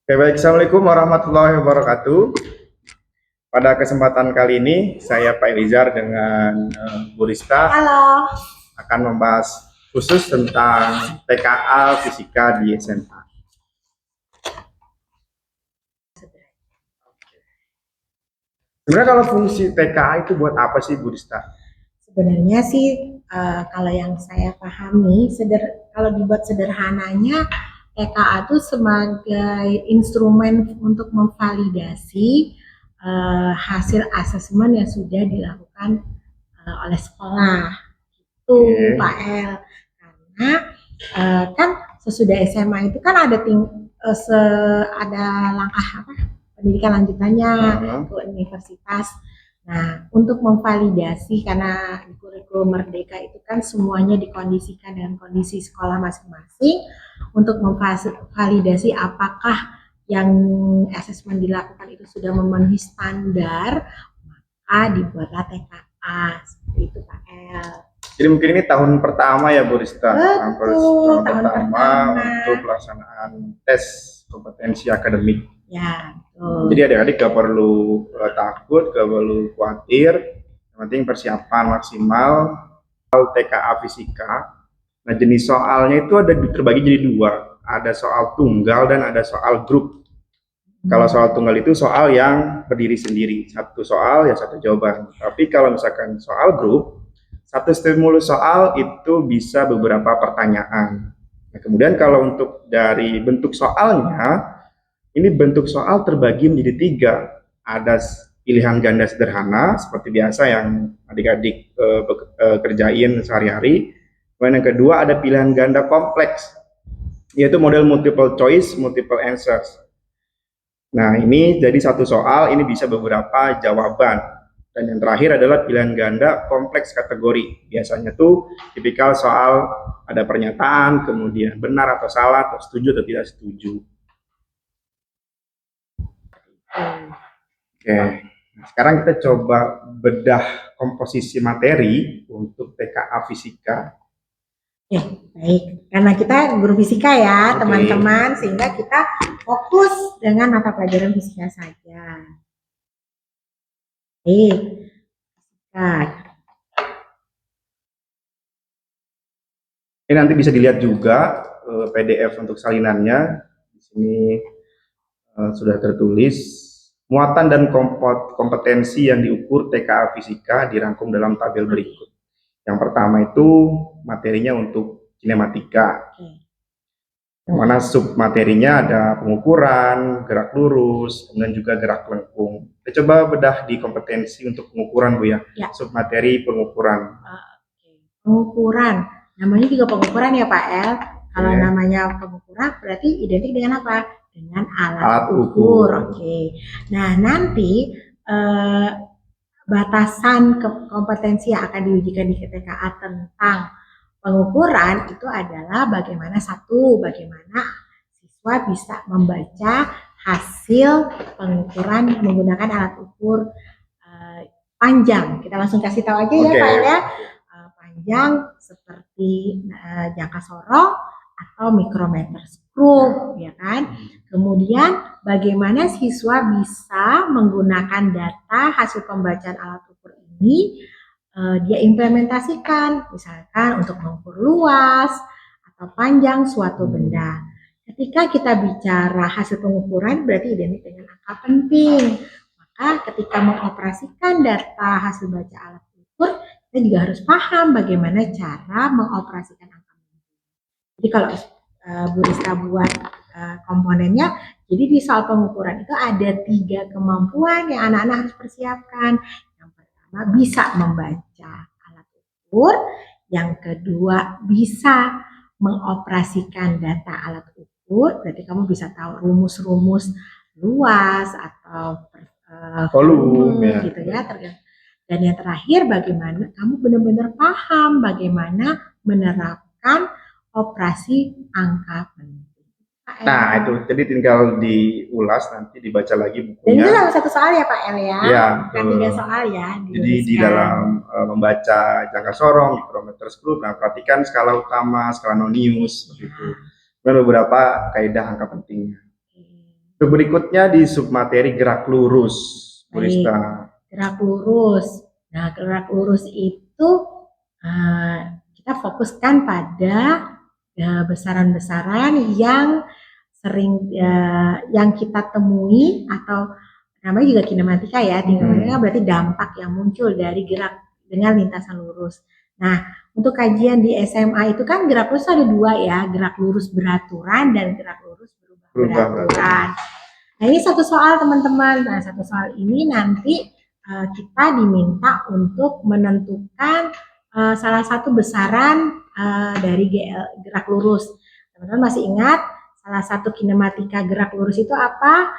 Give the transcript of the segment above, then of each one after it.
Oke, baik. Assalamualaikum warahmatullahi wabarakatuh. Pada kesempatan kali ini, saya Pak Elizar dengan Bu Rista Halo. akan membahas khusus tentang TKA Fisika di SMA. Sebenarnya kalau fungsi TKA itu buat apa sih, Bu Rista? Sebenarnya sih kalau yang saya pahami, kalau dibuat sederhananya, TKA itu sebagai instrumen untuk memvalidasi hasil asesmen yang sudah dilakukan oleh sekolah. Itu Pak El. Karena kan sesudah SMA itu kan ada langkah apa pendidikan lanjutannya ke universitas. Nah, untuk memvalidasi karena di kurikulum Merdeka itu kan semuanya dikondisikan dengan kondisi sekolah masing-masing untuk memvalidasi apakah yang asesmen dilakukan itu sudah memenuhi standar, maka dibuatlah TKA seperti itu Pak El. Jadi mungkin ini tahun pertama ya Bu Rista, Betul, tahun pertama untuk pelaksanaan tes kompetensi akademik. Ya, betul. Jadi adik-adik gak perlu takut, gak perlu khawatir, yang penting persiapan maksimal. TKA Fisika. Nah, jenis soalnya itu terbagi jadi dua, ada soal tunggal dan ada soal grup. Kalau soal tunggal itu soal yang berdiri sendiri, satu soal ya satu jawaban. Tapi kalau misalkan soal grup, satu stimulus soal itu bisa beberapa pertanyaan. Nah, kemudian kalau untuk dari bentuk soalnya, ini bentuk soal terbagi menjadi tiga. Ada pilihan ganda sederhana seperti biasa yang adik-adik kerjain sehari-hari. Kemudian yang kedua ada pilihan ganda kompleks, yaitu model multiple choice, multiple answers. Nah, ini jadi satu soal, ini bisa beberapa jawaban. Dan yang terakhir adalah pilihan ganda kompleks kategori. Biasanya tuh tipikal soal ada pernyataan, kemudian benar atau salah, atau setuju atau tidak setuju. Oke, nah, sekarang kita coba bedah komposisi materi untuk TKA Fisika. Oke, baik. Karena kita guru fisika ya, teman-teman, sehingga kita fokus dengan mata pelajaran fisika saja. Baik. Nah, ini nanti bisa dilihat juga PDF untuk salinannya. Di sini sudah tertulis muatan dan kompetensi yang diukur TKA Fisika dirangkum dalam tabel berikut. Yang pertama itu materinya untuk kinematika. Yang mana sub materinya ada pengukuran, gerak lurus, kemudian juga gerak lengkung. Kita coba bedah di kompetensi untuk pengukuran Bu ya. Sub materi pengukuran. Pengukuran, namanya juga pengukuran ya Pak El. Kalau namanya pengukuran berarti identik dengan apa? Dengan alat ukur. Oke. Nah, nanti batasan kompetensi yang akan diujikan di TKA tentang pengukuran itu adalah bagaimana siswa bisa membaca hasil pengukuran menggunakan alat ukur panjang. Kita langsung kasih tahu aja ya Pak El ya. Panjang seperti jangka sorong atau mikrometer skrup, ya kan? Kemudian bagaimana siswa bisa menggunakan data hasil pembacaan alat ukur ini dia implementasikan, misalkan untuk mengukur luas atau panjang suatu benda. Ketika kita bicara hasil pengukuran berarti identik dengan angka penting. Maka ketika mengoperasikan data hasil baca alat ukur, kita juga harus paham bagaimana cara mengoperasikan angka penting. Jadi kalau Bu Rista buat komponennya, jadi di soal pengukuran itu ada 3 kemampuan yang anak-anak harus persiapkan. Bisa membaca alat ukur, yang kedua bisa mengoperasikan data alat ukur, berarti kamu bisa tahu rumus-rumus luas atau volume gitu ya. Dan yang terakhir bagaimana kamu benar-benar paham bagaimana menerapkan operasi angka penting. Nah, itu jadi tinggal diulas, nanti dibaca lagi bukunya. Dan itu cuma satu soal ya Pak El ya? Ya, bukan 3 soal ya. Jadi di dalam membaca jangka sorong, mikrometer skrup, nah perhatikan skala utama, skala nonius, begitu. Dan beberapa kaidah angka pentingnya. Untuk berikutnya di submateri gerak lurus, Bu Baik, Rista. gerak lurus. Nah, gerak lurus itu kita fokuskan pada besaran-besaran yang sering yang kita temui, atau namanya juga kinematika ya. Kinematika berarti dampak yang muncul dari gerak dengan lintasan lurus. Nah, untuk kajian di SMA itu kan gerak lurus ada dua ya, gerak lurus beraturan dan gerak lurus berubah beraturan. Nah, ini satu soal teman-teman. Nah, satu soal ini nanti kita diminta untuk menentukan salah satu besaran dari gerak lurus. Teman-teman masih ingat salah satu kinematika gerak lurus itu apa?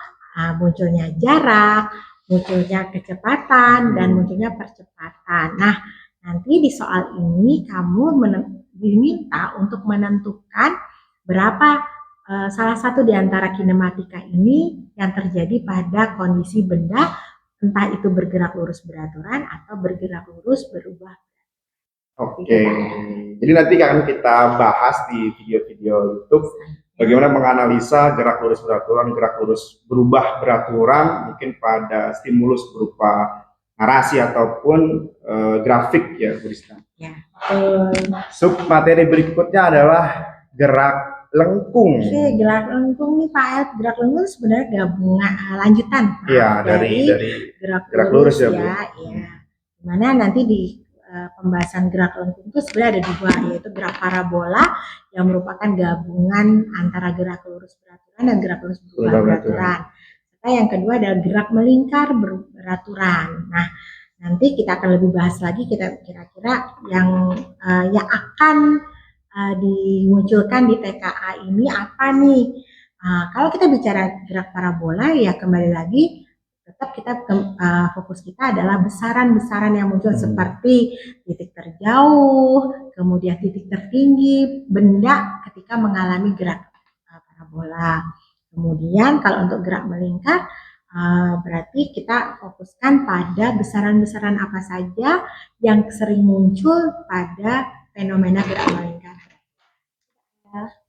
Munculnya jarak, munculnya kecepatan, dan munculnya percepatan. Nah, nanti di soal ini kamu diminta untuk menentukan berapa salah satu di antara kinematika ini yang terjadi pada kondisi benda, entah itu bergerak lurus beraturan atau bergerak lurus berubah. Oke, jadi nanti akan kita bahas di video-video YouTube bagaimana menganalisa gerak lurus beraturan, gerak lurus berubah beraturan, mungkin pada stimulus berupa narasi ataupun grafik ya, Bu Rista. Ya. Submateri berikutnya adalah gerak lengkung. Oke, gerak lengkung nih Pak El. Gerak lengkung sebenarnya gabungan lanjutan Iya, dari gerak lurus ya, Bu. Ya. Dimana nanti di pembahasan gerak lengkung itu sebenarnya ada dua, yaitu gerak parabola yang merupakan gabungan antara gerak lurus beraturan dan gerak lurus berubah beraturan. Serta yang kedua adalah gerak melingkar beraturan. Nah, nanti kita akan lebih bahas lagi kira-kira yang akan dimunculkan di TKA ini apa nih. Kalau kita bicara gerak parabola ya kembali lagi tetap kita fokus kita adalah besaran-besaran yang muncul seperti titik terjauh, kemudian titik tertinggi benda ketika mengalami gerak parabola. Kemudian kalau untuk gerak melingkar berarti kita fokuskan pada besaran-besaran apa saja yang sering muncul pada fenomena gerak melingkar.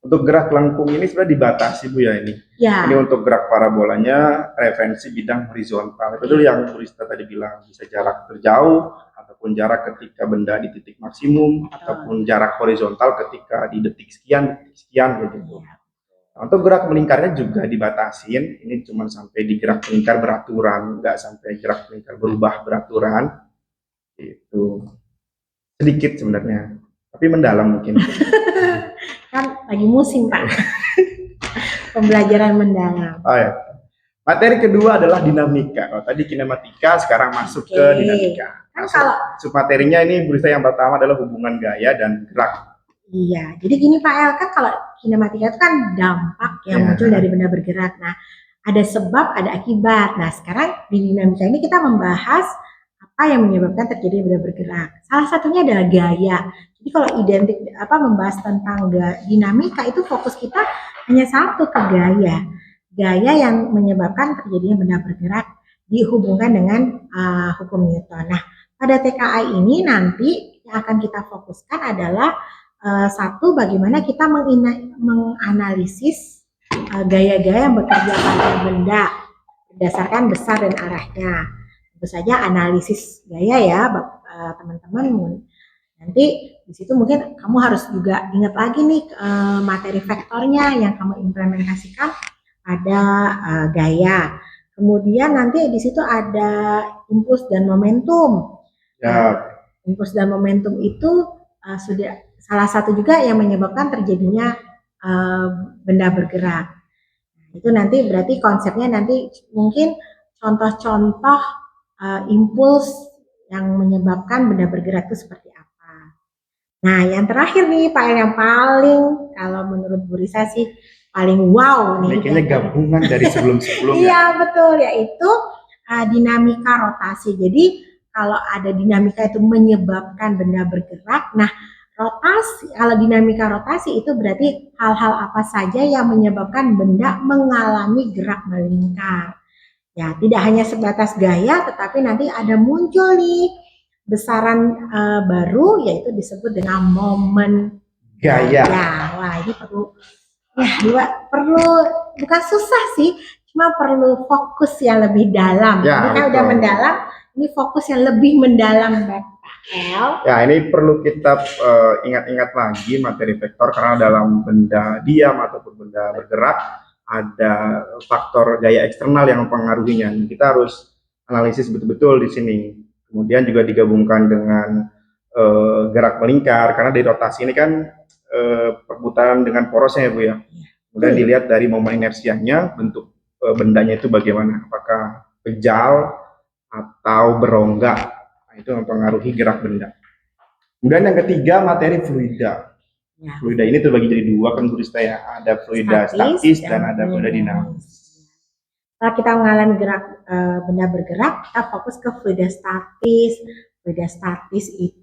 Untuk gerak lengkung ini sebenarnya dibatasi Bu ya ini. Ya. Ini untuk gerak parabolanya referensi bidang horizontal. Itu yang Bu Rista tadi bilang, bisa jarak terjauh ataupun jarak ketika benda di titik maksimum ataupun jarak horizontal ketika di detik sekian gitu. Nah, untuk gerak melingkarnya juga dibatasin. Ini cuma sampai di gerak melingkar beraturan, nggak sampai gerak melingkar berubah beraturan. Itu sedikit sebenarnya, tapi mendalam mungkin. Kan lagi musim Pak. Pembelajaran mendalam. Oh ya. Materi kedua adalah dinamika. Kalau tadi kinematika, sekarang masuk ke dinamika. Kan kalau submaterinya ini Bu Rista yang pertama adalah hubungan gaya dan gerak. Iya, jadi gini Pak El, kan kalau kinematika itu kan dampak yang muncul dari benda bergerak. Nah, ada sebab, ada akibat. Nah, sekarang di dinamika ini kita membahas apa yang menyebabkan terjadi benda bergerak. Salah satunya adalah gaya. Jadi kalau membahas tentang dinamika itu fokus kita hanya satu, ke gaya. Gaya yang menyebabkan terjadinya benda bergerak dihubungkan dengan hukum Newton. Nah, pada TKA ini nanti yang akan kita fokuskan adalah satu, bagaimana kita menganalisis gaya-gaya yang bekerja pada benda berdasarkan besar dan arahnya. Tentu saja analisis gaya ya teman-teman. Nanti di situ mungkin kamu harus juga ingat lagi nih materi vektornya yang kamu implementasikan pada gaya. Kemudian nanti di situ ada impuls dan momentum. Ya. Impuls dan momentum itu sudah salah satu juga yang menyebabkan terjadinya benda bergerak. Itu nanti berarti konsepnya nanti mungkin contoh-contoh impuls yang menyebabkan benda bergerak itu seperti apa. Nah, yang terakhir nih Pak El, yang paling kalau menurut Bu Risa sih paling wow nih. Kayaknya gabungan dari sebelum-sebelumnya. Iya betul, yaitu dinamika rotasi. Jadi kalau ada dinamika itu menyebabkan benda bergerak, nah rotasi, kalau dinamika rotasi itu berarti hal-hal apa saja yang menyebabkan benda mengalami gerak melingkar. Ya, tidak hanya sebatas gaya, tetapi nanti ada muncul nih besaran baru, yaitu disebut dengan momen gaya. Ya, wah ini perlu bukan susah sih, cuma perlu fokus yang lebih dalam. Ya, ini kan betul. udah mendalam, ini fokus yang lebih mendalam, Pak El. Ya, ini perlu kita ingat-ingat lagi materi vektor, karena dalam benda diam ataupun benda bergerak ada faktor gaya eksternal yang mempengaruhinya. Kita harus analisis betul-betul di sini. Kemudian juga digabungkan dengan gerak melingkar, karena dari rotasi ini kan perputaran dengan porosnya ya Bu ya. Kemudian dilihat dari momen inersianya, bentuk bendanya itu bagaimana, apakah pejal atau berongga. Nah, itu mempengaruhi gerak benda. Kemudian yang ketiga, materi fluida. Ya. Fluida ini terbagi jadi dua kan Bu Rista ya, ada fluida statis dan ada fluida dinamis. Kalau kita mengalami gerak benda bergerak, kita fokus ke fluida statis. Fluida statis itu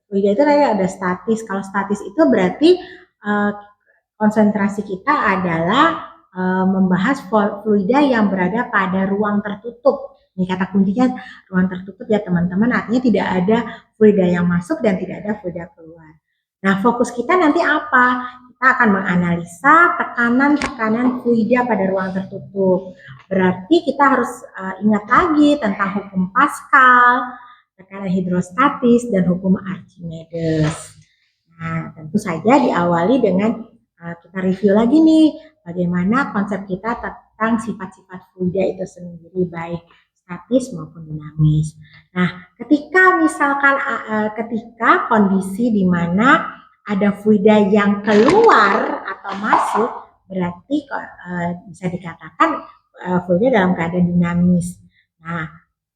fluida itu ada statis. Kalau statis itu berarti konsentrasi kita adalah membahas fluida yang berada pada ruang tertutup. Ini kata kuncinya ruang tertutup ya teman-teman, artinya tidak ada fluida yang masuk dan tidak ada fluida keluar. Nah, fokus kita nanti apa? Kita akan menganalisa tekanan-tekanan fluida pada ruang tertutup. Berarti kita harus ingat lagi tentang hukum Pascal, tekanan hidrostatis, dan hukum Archimedes. Nah, tentu saja diawali dengan kita review lagi nih, bagaimana konsep kita tentang sifat-sifat fluida itu sendiri, baik statis maupun dinamis. Nah, ketika misalkan ketika kondisi di mana ada fluida yang keluar atau masuk, berarti bisa dikatakan fluida dalam keadaan dinamis. Nah,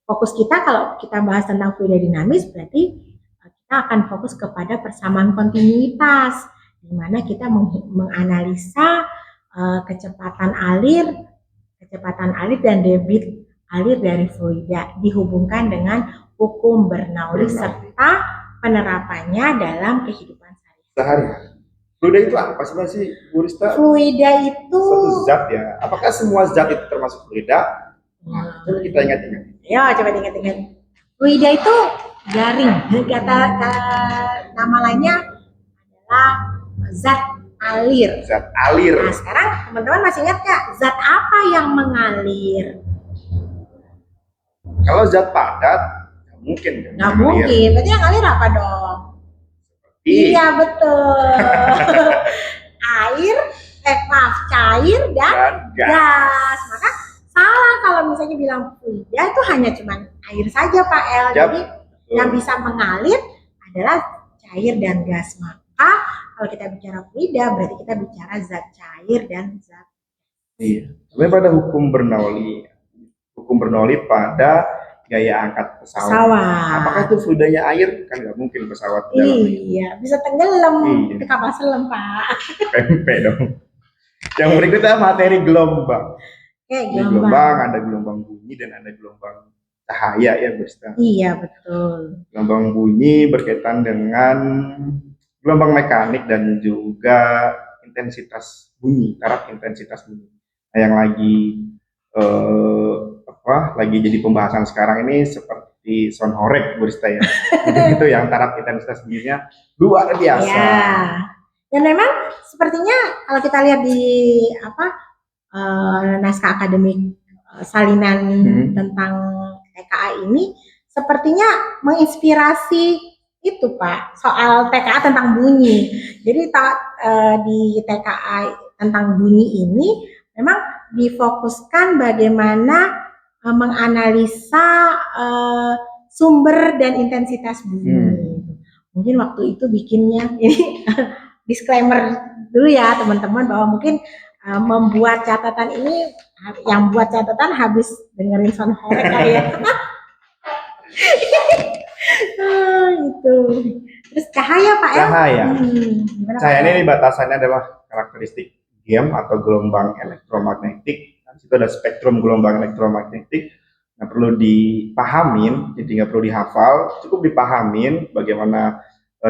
fokus kita kalau kita bahas tentang fluida dinamis, berarti kita akan fokus kepada persamaan kontinuitas, di mana kita menganalisa kecepatan alir dan debit alir dari fluida dihubungkan dengan hukum Bernoulli serta penerapannya dalam kehidupan sehari-hari. Fluida itu apa sih Bu Rista? Fluida itu suatu zat ya. Apakah semua zat itu termasuk fluida? Nah, coba kita ingat-ingat. Ya, coba ingat-ingat. Fluida itu garing. Kata nama lainnya adalah zat alir. Zat alir. Nah, sekarang teman-teman masih ingat nggak zat apa yang mengalir? Kalau zat padat, nggak mungkin. Nggak mungkin. Berarti yang ngalir apa dong? Iya betul. Cair dan gas. Maka salah kalau misalnya bilang fluida itu hanya cuman air saja Pak El. Jadi yang bisa mengalir adalah cair dan gas. Maka kalau kita bicara fluida berarti kita bicara zat cair dan zat. Iya. Tapi pada hukum Bernoulli pada gaya angkat pesawat. Apakah itu fluidanya air? Kan nggak mungkin pesawat dalam. Iya, bisa tenggelam. Itu kapal selam Pak. Pempek dong. Yang berikutnya materi gelombang. Gelombang ada gelombang bunyi dan ada gelombang cahaya ya Gusta. Iya betul. Gelombang bunyi berkaitan dengan gelombang mekanik dan juga intensitas bunyi, taraf intensitas bunyi. Nah, yang lagi jadi pembahasan sekarang ini seperti sound horeg Gusta ya. Itu yang taraf intensitas bunyinya luar biasa. Ya. Dan memang sepertinya kalau kita lihat di naskah akademik salinan tentang TKA ini sepertinya menginspirasi itu Pak, soal TKA tentang bunyi. Jadi di TKA tentang bunyi ini memang difokuskan bagaimana menganalisa sumber dan intensitas bunyi. Mungkin waktu itu bikinnya ini disclaimer dulu ya teman-teman bahwa mungkin membuat catatan ini, yang buat catatan habis dengerin sound horeg ya. Itu. Terus cahaya Pak El. Cahaya ini batasannya adalah karakteristik game atau gelombang elektromagnetik. Di situ ada spektrum gelombang elektromagnetik. Nah, perlu dipahamin, jadi nggak perlu dihafal, cukup dipahamin bagaimana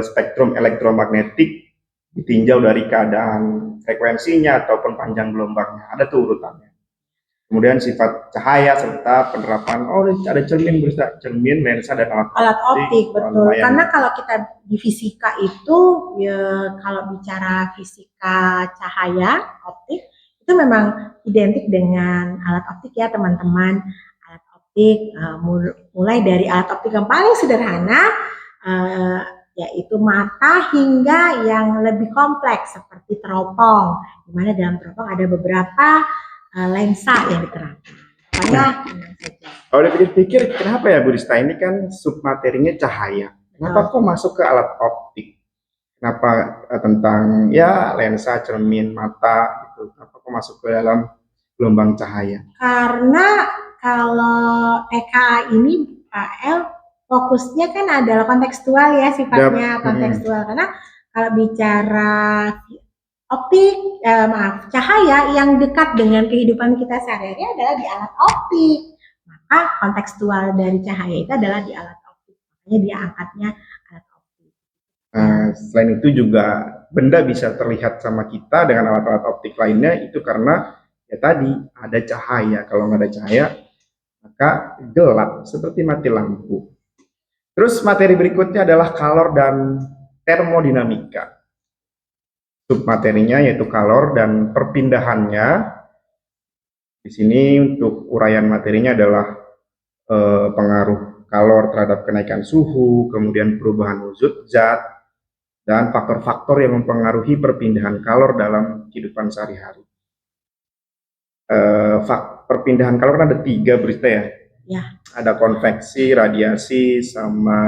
spektrum elektromagnetik ditinjau dari keadaan frekuensinya ataupun panjang gelombangnya. Ada tuh urutannya. Kemudian sifat cahaya serta penerapan, ada cermin, lensa dan alat optik. Betul. Karena kalau kita di fisika itu, ya, kalau bicara fisika cahaya optik, itu memang identik dengan alat optik ya teman-teman. Alat optik mulai dari alat optik yang paling sederhana yaitu mata hingga yang lebih kompleks seperti teropong, di mana dalam teropong ada beberapa lensa yang diterapkan. Pokoknya kalau dipikir-pikir, kenapa ya Bu Rista, ini kan submaterinya cahaya. Kenapa kok masuk ke alat optik? Kenapa tentang ya lensa, cermin, mata gitu? Kenapa kok masuk ke dalam gelombang cahaya? Karena kalau TKA ini Pak El fokusnya kan adalah kontekstual ya sifatnya kontekstual. Karena kalau bicara optik, cahaya yang dekat dengan kehidupan kita sehari-hari adalah di alat optik. Maka kontekstual dari cahaya itu adalah di alat optik. Makanya dia angkatnya alat optik. Selain itu juga benda bisa terlihat sama kita dengan alat-alat optik lainnya itu karena ya tadi ada cahaya. Kalau nggak ada cahaya maka gelap seperti mati lampu. Terus materi berikutnya adalah kalor dan termodinamika. Submaterinya yaitu kalor dan perpindahannya. Di sini untuk uraian materinya adalah pengaruh kalor terhadap kenaikan suhu, kemudian perubahan wujud zat, dan faktor-faktor yang mempengaruhi perpindahan kalor dalam kehidupan sehari-hari. Perpindahan kalor kan ada 3 berita ya. Ya. Ada konveksi, radiasi, sama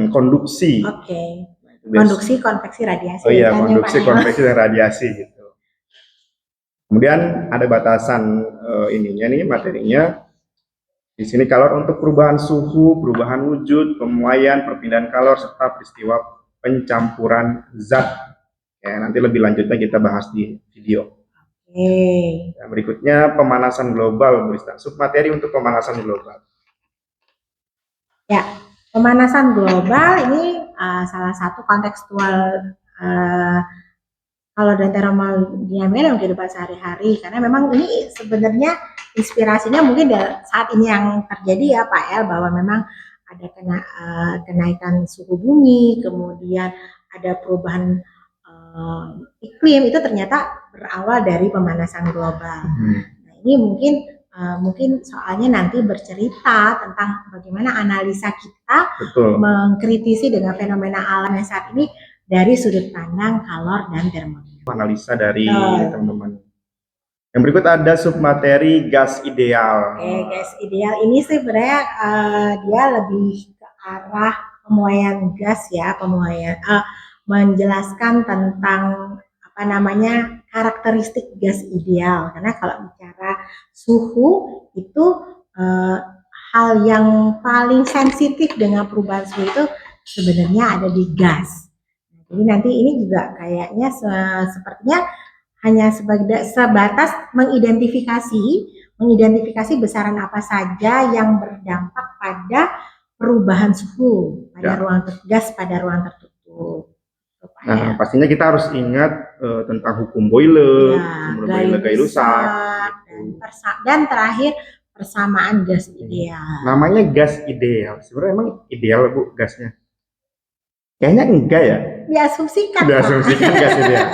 konduksi. Oke. Konduksi, konveksi, radiasi. Oh iya, konduksi, konveksi, dan radiasi gitu. Kemudian ada batasan ininya nih materinya. Di sini kalor untuk perubahan suhu, perubahan wujud, pemuaian, perpindahan kalor, serta peristiwa pencampuran zat. Ya, nanti lebih lanjutnya kita bahas di video. Yang berikutnya pemanasan global, submateri untuk pemanasan global. Ya, pemanasan global ini salah satu kontekstual kalor dan termodinamika dalam kehidupan sehari-hari, karena memang ini sebenarnya inspirasinya mungkin saat ini yang terjadi ya Pak El, bahwa memang ada kenaikan suhu bumi, kemudian ada perubahan iklim, itu ternyata berawal dari pemanasan global. Nah, ini mungkin soalnya nanti bercerita tentang bagaimana analisa kita mengkritisi dengan fenomena alam yang saat ini dari sudut pandang kalor dan termodinamika. Analisa dari teman-teman. Yang berikut ada submateri gas ideal. Gas ideal ini sebenarnya dia lebih ke arah pemuaian gas ya, menjelaskan tentang karakteristik gas ideal. Karena kalau bicara suhu itu hal yang paling sensitif dengan perubahan suhu itu sebenarnya ada di gas. Jadi nanti ini juga kayaknya sepertinya hanya sebatas mengidentifikasi besaran apa saja yang berdampak pada perubahan suhu pada ruang gas pada ruang tertutup. Nah, pastinya kita harus ingat tentang hukum Boyle, Gay-Lussac, dan terakhir persamaan gas ideal. Namanya gas ideal. Sebenarnya emang ideal Bu gasnya? Kayaknya enggak ya? Diasumsikan. Diasumsikan gas ideal.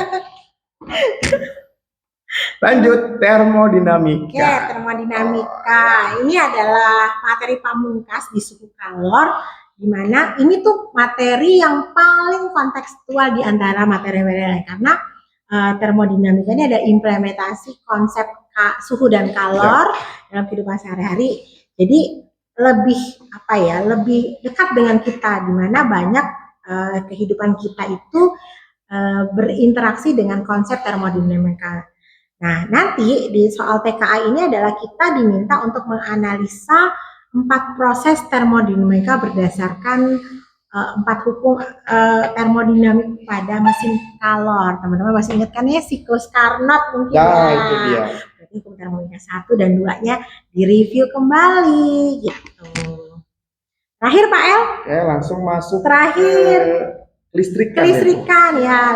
Lanjut, termodinamika. Oke, termodinamika. Ini adalah materi pamungkas di suhu kalor, di mana ini tuh materi yang paling kontekstual di antara materi-materi lain, karena termodinamika ini ada implementasi konsep suhu dan kalor dalam kehidupan sehari-hari. Jadi lebih dekat dengan kita, di mana banyak kehidupan kita itu berinteraksi dengan konsep termodinamika. Nah, nanti di soal TKA ini adalah kita diminta untuk menganalisa 4 proses termodinamika berdasarkan 4 hukum termodinamik pada mesin kalor. Teman-teman masih ingat kan ya siklus Carnot mungkin ya? Itu dia. Berarti hukum termodinamika 1 dan 2-nya direview kembali gitu. Terakhir Pak El? Ya, langsung masuk terakhir kelistrikan.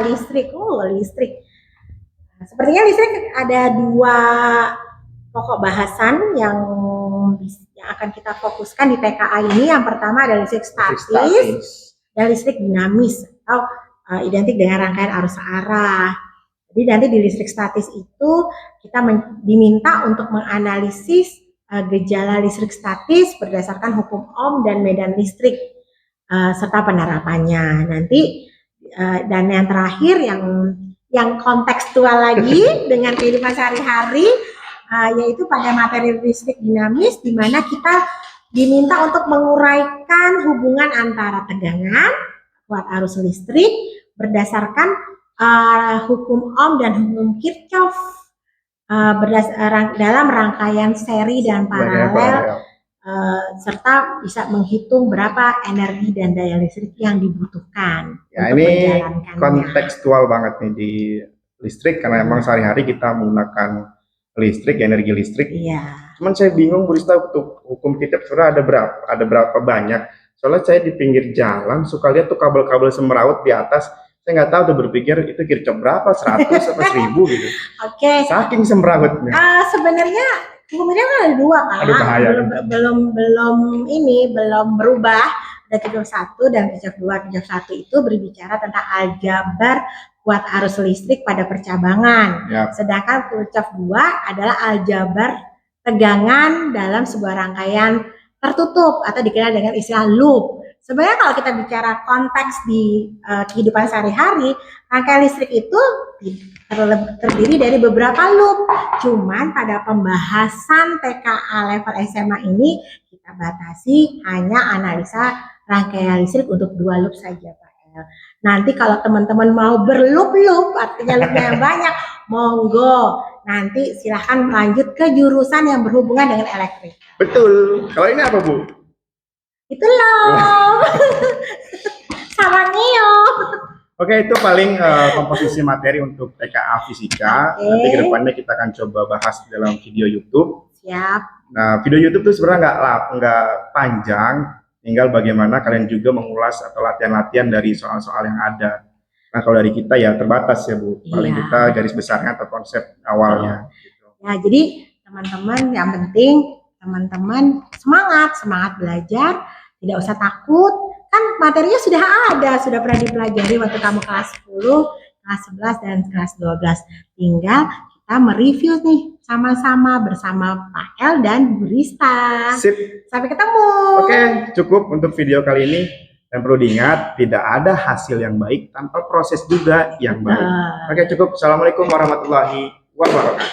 Listrik. Listrik. Sepertinya listrik ada 2 pokok bahasan yang akan kita fokuskan di TKA ini. Yang pertama adalah listrik statis dan listrik dinamis atau identik dengan rangkaian arus arah. Jadi nanti di listrik statis itu kita diminta untuk menganalisis gejala listrik statis berdasarkan hukum Ohm dan medan listrik serta penerapannya. Nanti dan yang terakhir yang kontekstual lagi dengan kehidupan sehari-hari, yaitu pada materi listrik dinamis, di mana kita diminta untuk menguraikan hubungan antara tegangan, kuat arus listrik berdasarkan hukum Ohm dan hukum Kirchhoff dalam rangkaian seri dan paralel, serta bisa menghitung berapa energi dan daya listrik yang dibutuhkan ya, untuk ini menjalankannya. Kontekstual banget nih di listrik karena memang sehari-hari kita menggunakan listrik, energi listrik. Iya. Cuman saya bingung Bu Rista, untuk hukum Kirchhoff sebenarnya ada berapa banyak. Soalnya saya di pinggir jalan suka lihat tuh kabel-kabel semeraut di atas. Saya nggak tahu tuh, berpikir itu Kirchhoff berapa, 100 atau 1000 gitu. Oke. Saking semerautnya. Sebenarnya hukumnya kan ada dua kan. Aduh, bahaya. Belum berubah. Ada Kirchhoff 1 dan Kirchhoff 2. Kirchhoff 1 itu berbicara tentang aljabar kuat arus listrik pada percabangan. Yap. Sedangkan Kirchhoff 2 adalah aljabar tegangan dalam sebuah rangkaian tertutup atau dikenal dengan istilah loop. Sebenarnya kalau kita bicara konteks di kehidupan sehari-hari, rangkaian listrik itu terdiri dari beberapa loop. Cuman pada pembahasan TKA level SMA ini kita batasi hanya analisa rangkaian listrik untuk 2 loop saja, Pak El. Nanti kalau teman-teman mau berloop-loop, artinya loopnya yang banyak, monggo. Nanti silahkan lanjut ke jurusan yang berhubungan dengan elektrik. Betul. Kalau ini apa, Bu? Itu loh. Sama Neo. Oke, itu paling komposisi materi untuk TKA Fisika. Nanti kedepannya kita akan coba bahas dalam video YouTube. Siap. Nah, video YouTube itu sebenarnya nggak panjang, tinggal bagaimana kalian juga mengulas atau latihan-latihan dari soal-soal yang ada. Nah, kalau dari kita ya terbatas ya Bu, paling kita garis besarnya atau konsep awalnya. Ya, jadi teman-teman yang penting teman-teman semangat belajar, tidak usah takut, kan materinya sudah ada, sudah pernah dipelajari waktu kamu kelas 10, kelas 11 dan kelas 12. Tinggal kita mereview nih sama-sama bersama Pak El dan Bu Rista. Sip. Sampai ketemu. Oke, cukup untuk video kali ini. Dan perlu diingat, tidak ada hasil yang baik tanpa proses juga yang baik. Oke, cukup. Assalamualaikum warahmatullahi wabarakatuh.